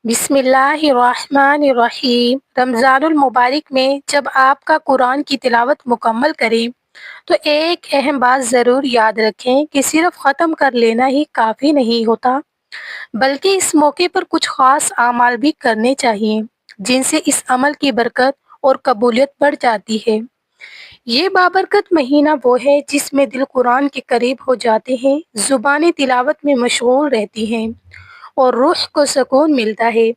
بسم اللہ الرحمن الرحیم۔ رمضان المبارک میں جب آپ کا قرآن کی تلاوت مکمل کریں تو ایک اہم بات ضرور یاد رکھیں کہ صرف ختم کر لینا ہی کافی نہیں ہوتا، بلکہ اس موقع پر کچھ خاص اعمال بھی کرنے چاہیے جن سے اس عمل کی برکت اور قبولیت بڑھ جاتی ہے۔ یہ بابرکت مہینہ وہ ہے جس میں دل قرآن کے قریب ہو جاتے ہیں، زبانیں تلاوت میں مشغول رہتی ہیں اور روح کو سکون ملتا ہے۔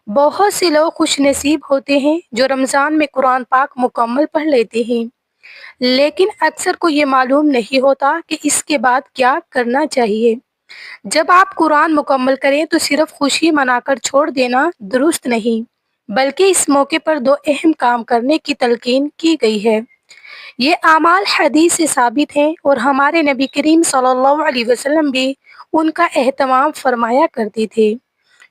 بہت سے لوگ خوش نصیب ہوتے ہیں جو رمضان میں قرآن پاک مکمل پڑھ لیتے ہیں، لیکن اکثر کو یہ معلوم نہیں ہوتا کہ اس کے بعد کیا کرنا چاہیے۔ جب آپ قرآن مکمل کریں تو صرف خوشی منا کر چھوڑ دینا درست نہیں، بلکہ اس موقع پر دو اہم کام کرنے کی تلقین کی گئی ہے۔ یہ اعمال حدیث سے ثابت ہیں اور ہمارے نبی کریم صلی اللہ علیہ وسلم بھی ان کا اہتمام فرمایا کرتے تھے،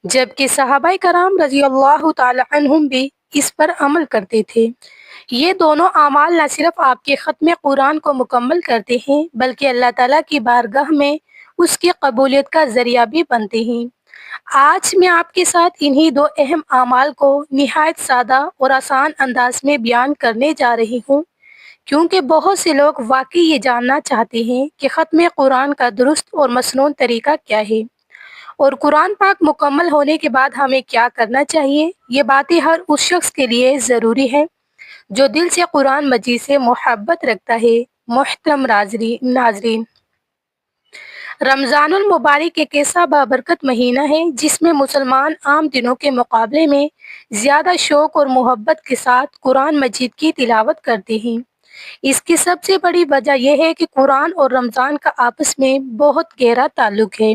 جبکہ صحابہ کرام رضی اللہ تعالی عنہم بھی اس پر عمل کرتے تھے۔ یہ دونوں اعمال نہ صرف آپ کے ختم قرآن کو مکمل کرتے ہیں بلکہ اللہ تعالیٰ کی بارگاہ میں اس کی قبولیت کا ذریعہ بھی بنتے ہیں۔ آج میں آپ کے ساتھ انہی دو اہم اعمال کو نہایت سادہ اور آسان انداز میں بیان کرنے جا رہی ہوں، کیونکہ بہت سے لوگ واقعی یہ جاننا چاہتے ہیں کہ ختم قرآن کا درست اور مسنون طریقہ کیا ہے، اور قرآن پاک مکمل ہونے کے بعد ہمیں کیا کرنا چاہیے۔ یہ باتیں ہر اس شخص کے لیے ضروری ہے جو دل سے قرآن مجید سے محبت رکھتا ہے۔ محترم ناظرین، رمضان المبارک ایک ایسا بابرکت مہینہ ہے جس میں مسلمان عام دنوں کے مقابلے میں زیادہ شوق اور محبت کے ساتھ قرآن مجید کی تلاوت کرتے ہیں۔ اس کی سب سے بڑی وجہ یہ ہے کہ قرآن اور رمضان کا آپس میں بہت گہرا تعلق ہے۔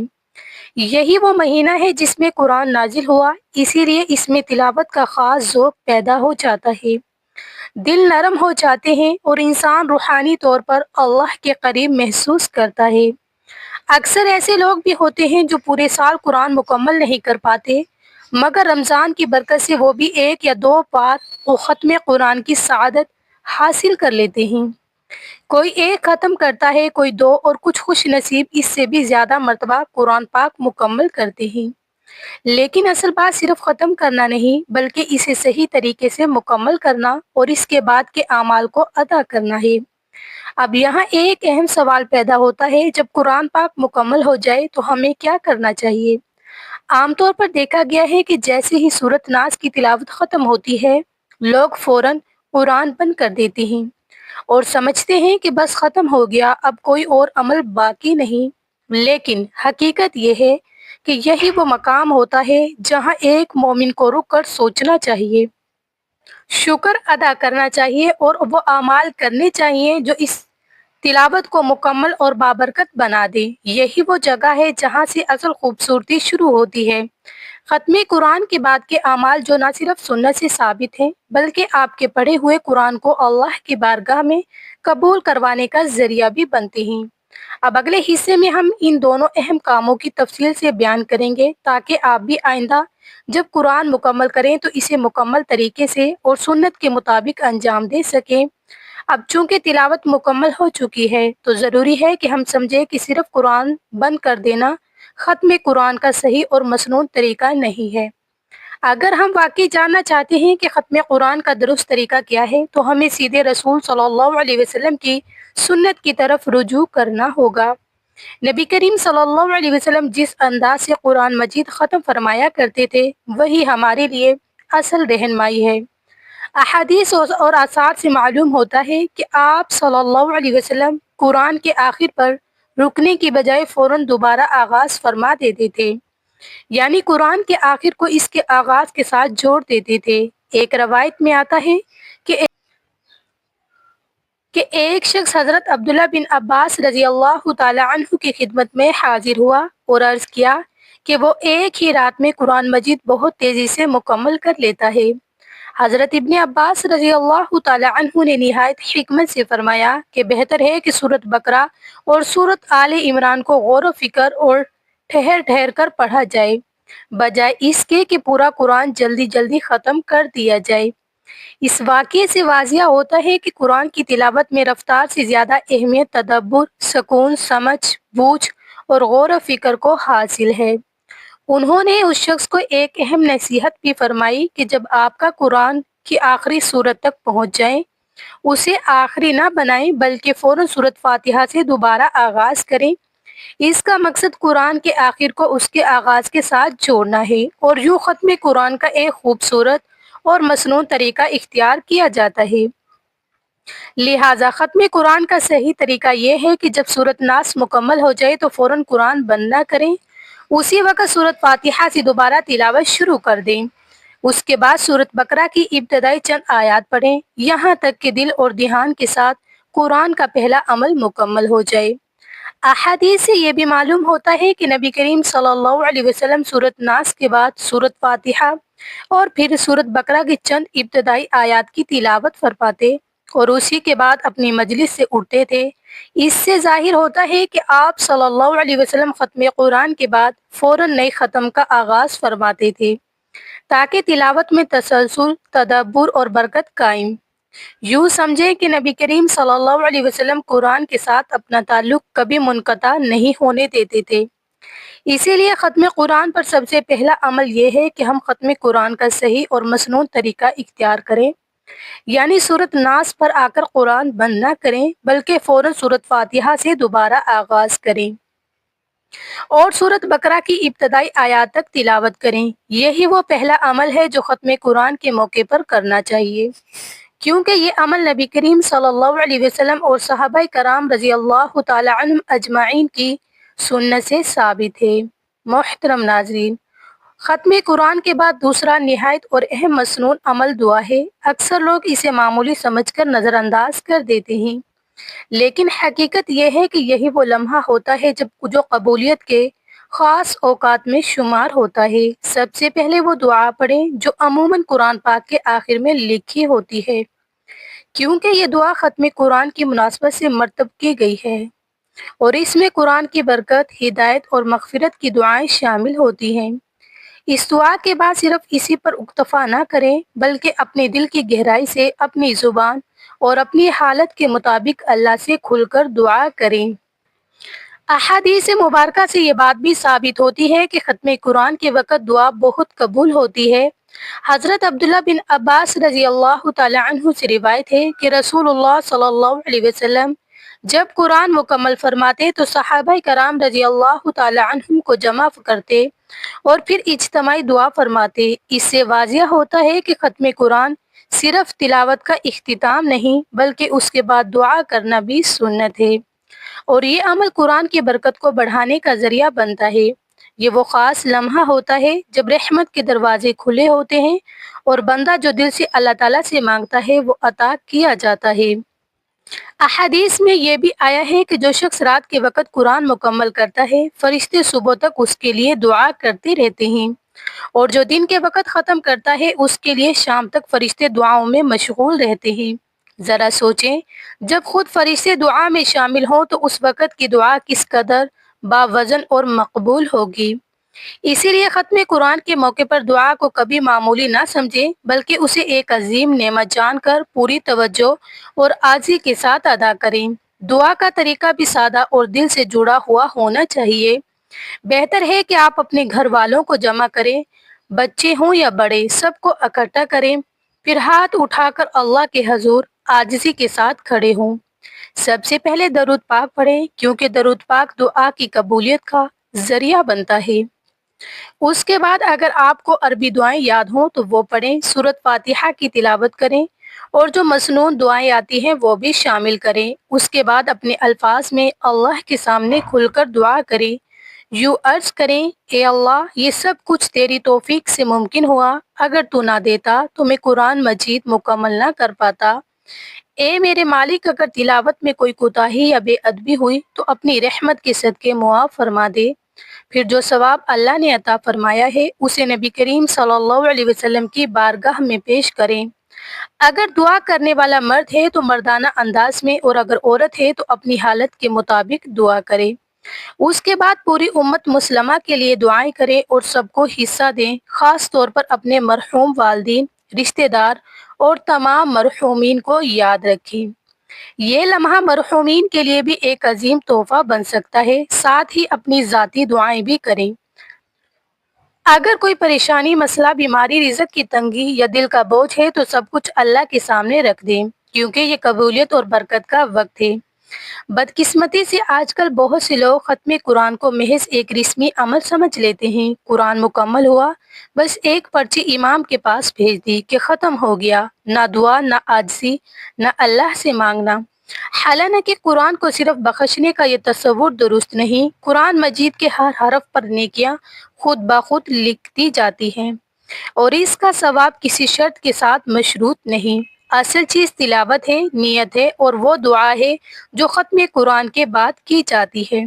یہی وہ مہینہ ہے جس میں قرآن نازل ہوا، اسی لیے اس میں تلاوت کا خاص ذوق پیدا ہو جاتا ہے، دل نرم ہو جاتے ہیں اور انسان روحانی طور پر اللہ کے قریب محسوس کرتا ہے۔ اکثر ایسے لوگ بھی ہوتے ہیں جو پورے سال قرآن مکمل نہیں کر پاتے، مگر رمضان کی برکت سے وہ بھی ایک یا دو بار ختم قرآن کی سعادت حاصل کر لیتے ہیں۔ کوئی ایک ختم کرتا ہے، کوئی دو، اور کچھ خوش نصیب اس سے بھی زیادہ مرتبہ قرآن پاک مکمل کرتے ہیں۔ لیکن اصل بات صرف ختم کرنا نہیں بلکہ اسے صحیح طریقے سے مکمل کرنا اور اس کے بعد کے اعمال کو ادا کرنا ہے۔ اب یہاں ایک اہم سوال پیدا ہوتا ہے، جب قرآن پاک مکمل ہو جائے تو ہمیں کیا کرنا چاہیے؟ عام طور پر دیکھا گیا ہے کہ جیسے ہی سورۃ ناس کی تلاوت ختم ہوتی ہے، لوگ فوراً قرآن بند کر دیتے ہیں اور سمجھتے ہیں کہ بس ختم ہو گیا، اب کوئی اور عمل باقی نہیں۔ لیکن حقیقت یہ ہے کہ یہی وہ مقام ہوتا ہے جہاں ایک مومن کو رک کر سوچنا چاہیے، شکر ادا کرنا چاہیے اور وہ اعمال کرنے چاہیے جو اس تلاوت کو مکمل اور بابرکت بنا دے۔ یہی وہ جگہ ہے جہاں سے اصل خوبصورتی شروع ہوتی ہے۔ ختم قرآن کے بعد کے اعمال جو نہ صرف سنت سے ثابت ہیں بلکہ آپ کے پڑھے ہوئے قرآن کو اللہ کی بارگاہ میں قبول کروانے کا ذریعہ بھی بنتے ہیں۔ اب اگلے حصے میں ہم ان دونوں اہم کاموں کی تفصیل سے بیان کریں گے تاکہ آپ بھی آئندہ جب قرآن مکمل کریں تو اسے مکمل طریقے سے اور سنت کے مطابق انجام دے سکیں۔ اب چونکہ تلاوت مکمل ہو چکی ہے تو ضروری ہے کہ ہم سمجھیں کہ صرف قرآن بند کر دینا ختم قرآن کا صحیح اور مسنون طریقہ نہیں ہے۔ اگر ہم واقعی جاننا چاہتے ہیں کہ ختم قرآن کا درست طریقہ کیا ہے تو ہمیں سیدھے رسول صلی اللہ علیہ وسلم کی سنت کی طرف رجوع کرنا ہوگا۔ نبی کریم صلی اللہ علیہ وسلم جس انداز سے قرآن مجید ختم فرمایا کرتے تھے وہی ہمارے لیے اصل رہنمائی ہے۔ احادیث اور آثار سے معلوم ہوتا ہے کہ آپ صلی اللہ علیہ وسلم قرآن کے آخر پر رکنے کی بجائے فوراً دوبارہ آغاز فرما دیتے تھے، یعنی قرآن کے آخر کو اس کے آغاز کے ساتھ جوڑ دیتے تھے۔ ایک روایت میں آتا ہے کہ ایک شخص حضرت عبداللہ بن عباس رضی اللہ تعالی عنہ کی خدمت میں حاضر ہوا اور عرض کیا کہ وہ ایک ہی رات میں قرآن مجید بہت تیزی سے مکمل کر لیتا ہے۔ حضرت ابن عباس رضی اللہ تعالی عنہ نے نہایت حکمت سے فرمایا کہ بہتر ہے کہ سورۃ بقرہ اور سورۃ آل عمران کو غور و فکر اور ٹھہر ٹھہر کر پڑھا جائے، بجائے اس کے کہ پورا قرآن جلدی جلدی ختم کر دیا جائے۔ اس واقعے سے واضح ہوتا ہے کہ قرآن کی تلاوت میں رفتار سے زیادہ اہمیت تدبر، سکون، سمجھ بوجھ اور غور و فکر کو حاصل ہے۔ انہوں نے اس شخص کو ایک اہم نصیحت بھی فرمائی کہ جب آپ کا قرآن کی آخری سورت تک پہنچ جائیں اسے آخری نہ بنائیں بلکہ فوراً سورت فاتحہ سے دوبارہ آغاز کریں۔ اس کا مقصد قرآن کے آخر کو اس کے آغاز کے ساتھ جوڑنا ہے اور یوں ختم قرآن کا ایک خوبصورت اور مصنون طریقہ اختیار کیا جاتا ہے۔ لہٰذا ختم قرآن کا صحیح طریقہ یہ ہے کہ جب سورت ناس مکمل ہو جائے تو فوراً قرآن بند نہ کریں، اسی وقت سورت فاتحہ سے دوبارہ تلاوت شروع کر دیں۔ اس کے بعد سورت بقرہ کی ابتدائی چند آیات پڑھیں یہاں تک کہ دل اور ذہن کے ساتھ قرآن کا پہلا عمل مکمل ہو جائے۔ احادیث سے یہ بھی معلوم ہوتا ہے کہ نبی کریم صلی اللہ علیہ وسلم سورت ناس کے بعد سورت فاتحہ اور پھر سورت بقرہ کی چند ابتدائی آیات کی تلاوت فرماتے اور اسی کے بعد اپنی مجلس سے اٹھتے تھے۔ اس سے ظاہر ہوتا ہے کہ آپ صلی اللہ علیہ وسلم ختم قرآن کے بعد فوراً نئے ختم کا آغاز فرماتے تھے تاکہ تلاوت میں تسلسل، تدبر اور برکت قائم۔ یوں سمجھے کہ نبی کریم صلی اللہ علیہ وسلم قرآن کے ساتھ اپنا تعلق کبھی منقطع نہیں ہونے دیتے تھے۔ اسی لیے ختم قرآن پر سب سے پہلا عمل یہ ہے کہ ہم ختم قرآن کا صحیح اور مسنون طریقہ اختیار کریں، یعنی سورت ناس پر آ کر قرآن بند نہ کریں بلکہ فوراً سورت فاتحہ سے دوبارہ آغاز کریں اور سورت بقرہ کی ابتدائی آیات تک تلاوت کریں۔ یہی وہ پہلا عمل ہے جو ختم قرآن کے موقع پر کرنا چاہیے، کیونکہ یہ عمل نبی کریم صلی اللہ علیہ وسلم اور صحابہ کرام رضی اللہ تعالی عنہم اجمعین کی سنت سے ثابت ہے۔ محترم ناظرین، ختم قرآن کے بعد دوسرا نہایت اور اہم مسنون عمل دعا ہے۔ اکثر لوگ اسے معمولی سمجھ کر نظر انداز کر دیتے ہیں، لیکن حقیقت یہ ہے کہ یہی وہ لمحہ ہوتا ہے جو قبولیت کے خاص اوقات میں شمار ہوتا ہے۔ سب سے پہلے وہ دعا پڑھیں جو عموماً قرآن پاک کے آخر میں لکھی ہوتی ہے، کیونکہ یہ دعا ختم قرآن کی مناسبت سے مرتب کی گئی ہے اور اس میں قرآن کی برکت، ہدایت اور مغفرت کی دعائیں شامل ہوتی ہیں۔ اس دعا کے بعد صرف اسی پر اکتفا نہ کریں بلکہ اپنے دل کی گہرائی سے اپنی زبان اور اپنی حالت کے مطابق اللہ سے کھل کر دعا کریں۔ احادیث مبارکہ سے یہ بات بھی ثابت ہوتی ہے کہ ختم قرآن کے وقت دعا بہت قبول ہوتی ہے۔ حضرت عبداللہ بن عباس رضی اللہ تعالی عنہ سے روایت ہے کہ رسول اللہ صلی اللہ علیہ وسلم جب قرآن مکمل فرماتے تو صحابہ کرام رضی اللہ تعالی عنہم کو جمع کرتے اور پھر اجتماعی دعا فرماتے۔ اس سے واضح ہوتا ہے کہ ختم قرآن صرف تلاوت کا اختتام نہیں بلکہ اس کے بعد دعا کرنا بھی سنت ہے، اور یہ عمل قرآن کی برکت کو بڑھانے کا ذریعہ بنتا ہے۔ یہ وہ خاص لمحہ ہوتا ہے جب رحمت کے دروازے کھلے ہوتے ہیں اور بندہ جو دل سے اللہ تعالیٰ سے مانگتا ہے وہ عطا کیا جاتا ہے۔ احادیث میں یہ بھی آیا ہے کہ جو شخص رات کے وقت قرآن مکمل کرتا ہے فرشتے صبح تک اس کے لیے دعا کرتے رہتے ہیں، اور جو دن کے وقت ختم کرتا ہے اس کے لیے شام تک فرشتے دعاؤں میں مشغول رہتے ہیں۔ ذرا سوچیں، جب خود فرشتے دعا میں شامل ہوں تو اس وقت کی دعا کس قدر باوزن اور مقبول ہوگی۔ اسی لیے ختم قرآن کے موقع پر دعا کو کبھی معمولی نہ سمجھیں بلکہ اسے ایک عظیم نعمت جان کر پوری توجہ اور عاجزی کے ساتھ ادا کریں۔ دعا کا طریقہ بھی سادہ اور دل سے جڑا ہوا ہونا چاہیے۔ بہتر ہے کہ آپ اپنے گھر والوں کو جمع کریں، بچے ہوں یا بڑے، سب کو اکٹھا کریں، پھر ہاتھ اٹھا کر اللہ کے حضور عاجزی کے ساتھ کھڑے ہوں۔ سب سے پہلے درود پاک پڑھیں، کیونکہ درود پاک دعا کی قبولیت کا ذریعہ بنتا ہے۔ اس کے بعد اگر آپ کو عربی دعائیں یاد ہوں تو وہ پڑھیں، سورت فاتحہ کی تلاوت کریں اور جو مسنون دعائیں آتی ہیں وہ بھی شامل کریں۔ اس کے بعد اپنے الفاظ میں اللہ کے سامنے کھل کر دعا کریں، یوں عرض کریں، اے اللہ، یہ سب کچھ تیری توفیق سے ممکن ہوا، اگر تو نہ دیتا تو میں قرآن مجید مکمل نہ کر پاتا۔ اے میرے مالک، اگر تلاوت میں کوئی کوتاہی یا بے ادبی ہوئی تو اپنی رحمت کے صدقے معاف فرما دے۔ پھر جو ثواب اللہ نے عطا فرمایا ہے اسے نبی کریم صلی اللہ علیہ وسلم کی بارگاہ میں پیش کریں۔ اگر دعا کرنے والا مرد ہے تو مردانہ انداز میں، اور اگر عورت ہے تو اپنی حالت کے مطابق دعا کرے۔ اس کے بعد پوری امت مسلمہ کے لیے دعائیں کریں اور سب کو حصہ دیں، خاص طور پر اپنے مرحوم والدین، رشتہ دار اور تمام مرحومین کو یاد رکھیں۔ یہ لمحہ مرحومین کے لیے بھی ایک عظیم تحفہ بن سکتا ہے۔ ساتھ ہی اپنی ذاتی دعائیں بھی کریں۔ اگر کوئی پریشانی، مسئلہ، بیماری، رزق کی تنگی یا دل کا بوجھ ہے تو سب کچھ اللہ کے سامنے رکھ دیں، کیونکہ یہ قبولیت اور برکت کا وقت ہے۔ بدقسمتی سے آج کل بہت سے لوگ ختم قرآن کو محض ایک رسمی عمل سمجھ لیتے ہیں۔ قرآن مکمل ہوا، بس ایک پرچی امام کے پاس بھیج دی کہ ختم ہو گیا، نہ دعا، نہ عاجزی، نہ اللہ سے مانگنا۔ حالانکہ قرآن کو صرف بخشنے کا یہ تصور درست نہیں۔ قرآن مجید کے ہر حرف پر نیکیاں خود بخود لکھ دی جاتی ہیں، اور اس کا ثواب کسی شرط کے ساتھ مشروط نہیں۔ اصل چیز تلاوت ہے، نیت ہے، اور وہ دعا ہے جو ختم قرآن کے بعد کی جاتی ہے۔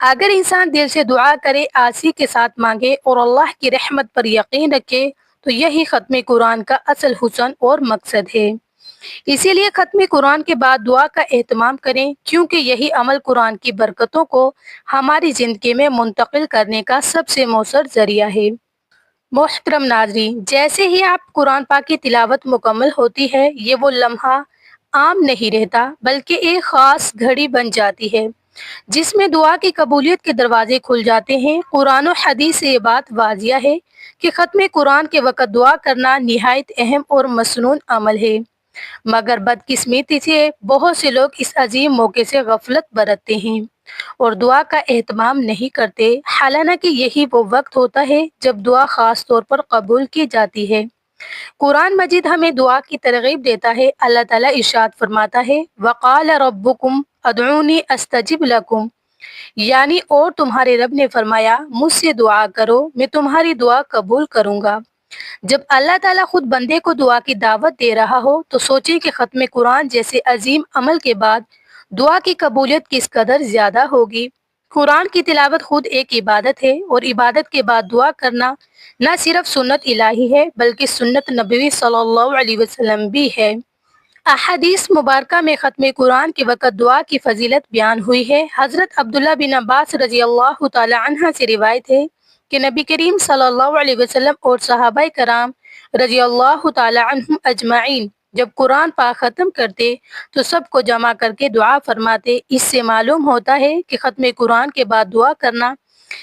اگر انسان دل سے دعا کرے، آسی کے ساتھ مانگے اور اللہ کی رحمت پر یقین رکھے تو یہی ختم قرآن کا اصل حسن اور مقصد ہے۔ اسی لیے ختم قرآن کے بعد دعا کا اہتمام کریں، کیونکہ یہی عمل قرآن کی برکتوں کو ہماری زندگی میں منتقل کرنے کا سب سے مؤثر ذریعہ ہے۔ محترم ناظرین، جیسے ہی آپ قرآن پاک کی تلاوت مکمل ہوتی ہے، یہ وہ لمحہ عام نہیں رہتا، بلکہ ایک خاص گھڑی بن جاتی ہے جس میں دعا کی قبولیت کے دروازے کھل جاتے ہیں۔ قرآن و حدیث سے یہ بات واضح ہے کہ ختم قرآن کے وقت دعا کرنا نہایت اہم اور مسنون عمل ہے، مگر بدقسمتی سے بہت سے لوگ اس عظیم موقع سے غفلت برتتے ہیں اور دعا کا اہتمام نہیں کرتے، حالانکہ یہی وہ وقت ہوتا ہے جب دعا خاص طور پر قبول کی جاتی ہے۔ قرآن مجید ہمیں دعا کی ترغیب دیتا ہے۔ اللہ تعالیٰ ارشاد فرماتا ہے، وَقَالَ رَبُّكُمْ ادْعُونِي أَسْتَجِبْ لَكُمْ، یعنی اور تمہارے رب نے فرمایا، مجھ سے دعا کرو، میں تمہاری دعا قبول کروں گا۔ جب اللہ تعالیٰ خود بندے کو دعا کی دعوت دے رہا ہو تو سوچیں کہ ختم قرآن جیسے عظیم عمل کے بعد دعا کی قبولیت کس قدر زیادہ ہوگی۔ قرآن کی تلاوت خود ایک عبادت ہے، اور عبادت کے بعد دعا کرنا نہ صرف سنت الہی ہے بلکہ سنت نبوی صلی اللہ علیہ وسلم بھی ہے۔ احادیث مبارکہ میں ختم قرآن کے وقت دعا کی فضیلت بیان ہوئی ہے۔ حضرت عبداللہ بن عباس رضی اللہ تعالی عنہ سے روایت ہے کہ نبی کریم صلی اللہ علیہ وسلم اور صحابہ کرام رضی اللہ تعالی عنہم اجمعین جب قرآن پاک ختم کرتے تو سب کو جمع کر کے دعا فرماتے۔ اس سے معلوم ہوتا ہے کہ ختم قرآن کے بعد دعا کرنا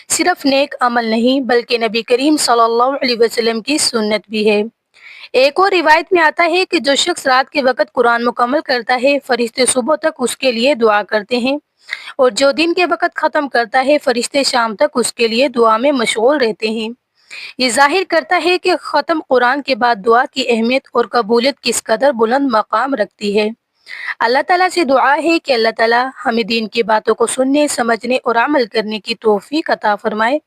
صرف نیک عمل نہیں بلکہ نبی کریم صلی اللہ علیہ وسلم کی سنت بھی ہے۔ ایک اور روایت میں آتا ہے کہ جو شخص رات کے وقت قرآن مکمل کرتا ہے، فرشتے صبح تک اس کے لیے دعا کرتے ہیں، اور جو دن کے وقت ختم کرتا ہے، فرشتے شام تک اس کے لیے دعا میں مشغول رہتے ہیں۔ یہ ظاہر کرتا ہے کہ ختم قرآن کے بعد دعا کی اہمیت اور قبولیت کس قدر بلند مقام رکھتی ہے۔ اللہ تعالیٰ سے دعا ہے کہ اللہ تعالیٰ ہمیں دین کی باتوں کو سننے، سمجھنے اور عمل کرنے کی توفیق عطا فرمائے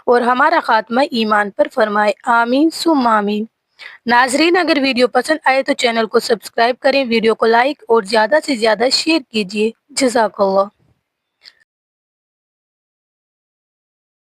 اور ہمارا خاتمہ ایمان پر فرمائے، آمین ثم آمین۔ ناظرین، اگر ویڈیو پسند آئے تو چینل کو سبسکرائب کریں، ویڈیو کو لائک اور زیادہ سے زیادہ شیئر کیجیے۔ جزاک اللہ۔